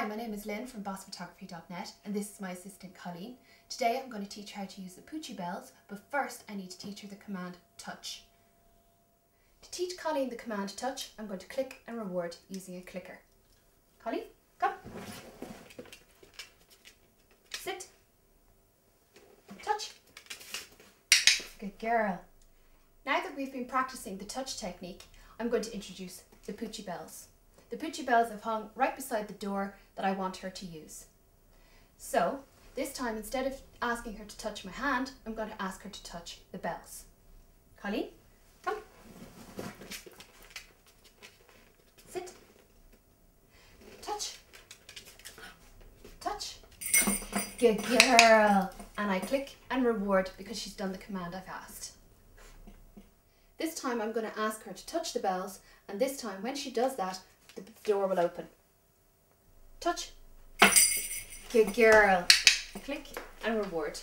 my name is Lynn from bossphotography.net and this is my assistant Colleen. Today I'm going to teach her how to use the Poochie bells, but first I need to teach her the command touch. To teach Colleen the command touch, I'm going to click and reward using a clicker. Colleen, come. Sit. Touch. Good girl. Now that we've been practicing the touch technique, I'm going to introduce the Poochie bells. The Poochie bells have hung right beside the door that I want her to use. So, this time instead of asking her to touch my hand, I'm going to ask her to touch the bells. Colleen, come. Sit. Touch. Touch. Good girl. And I click and reward because she's done the command I've asked. This time I'm going to ask her to touch the bells, and this time when she does that, the door will open. Touch. Good girl. Click and reward.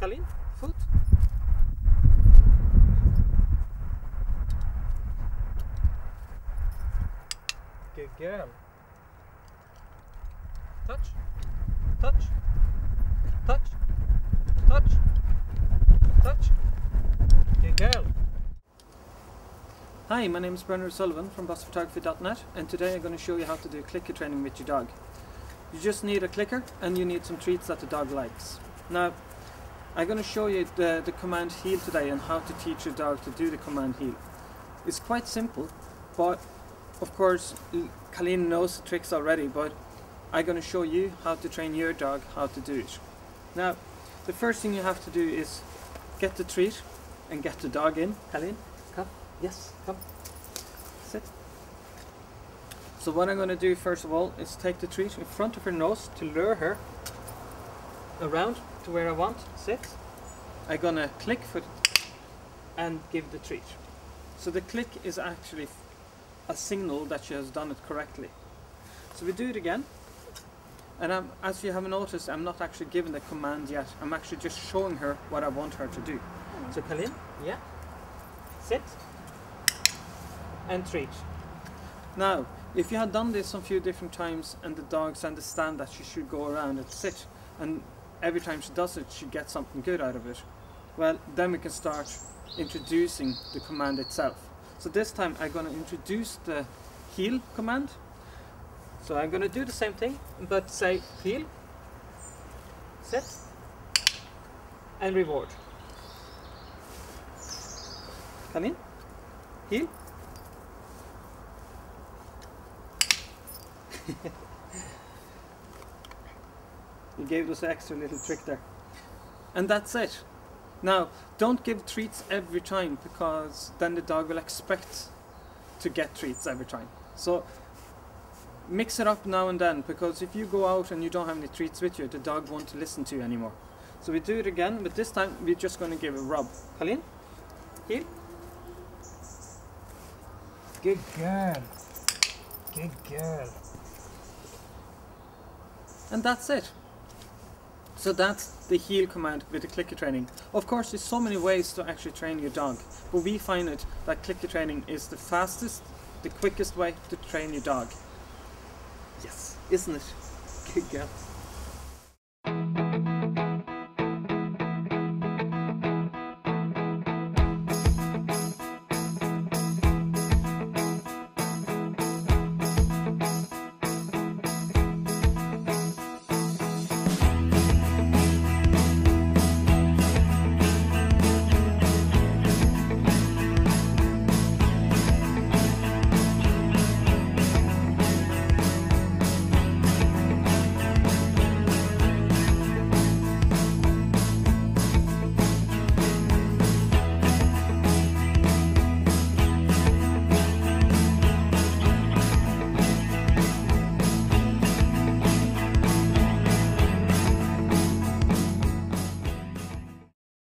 Colleen, foot. Good girl. Touch, touch, touch, touch, touch. Good girl. Hi, my name is Brendan Sullivan from BOSphotography.net, and today I'm going to show you how to do clicker training with your dog. You just need a clicker and you need some treats that the dog likes. Now, I'm going to show you the command heel today and how to teach your dog to do the command heel. It's quite simple, but of course Colleen knows the tricks already, but I'm going to show you how to train your dog how to do it. Now, the first thing you have to do is get the treat and get the dog in. Colleen, come. Yes, come. Sit. So what I'm going to do first of all is take the treat in front of her nose to lure her around to where I want. Sit. I'm going to click for it and give the treat. So the click is actually a signal that she has done it correctly. So we do it again, and as you have noticed, I'm not actually giving the command yet. I'm actually just showing her what I want her to do. So Colleen, yeah, sit and treat. Now, if you had done this a few different times and the dogs understand that she should go around and sit, and every time she does it she gets something good out of it, well, then we can start introducing the command itself. So this time I'm going to introduce the heel command. So I'm going to do the same thing, but say heel, sit, and reward. Come in, heel. You gave us an extra little trick there. And that's it. Now, don't give treats every time, because then the dog will expect to get treats every time. So mix it up now and then, because if you go out and you don't have any treats with you, the dog won't listen to you anymore. So we do it again, but this time we're just going to give a rub. Colleen, heel. Good girl. Good girl. And that's it. So that's the heel command with the clicker training. Of course, there's so many ways to actually train your dog, but we find it that clicker training is the fastest, the quickest way to train your dog. Yes, isn't it? Good girl.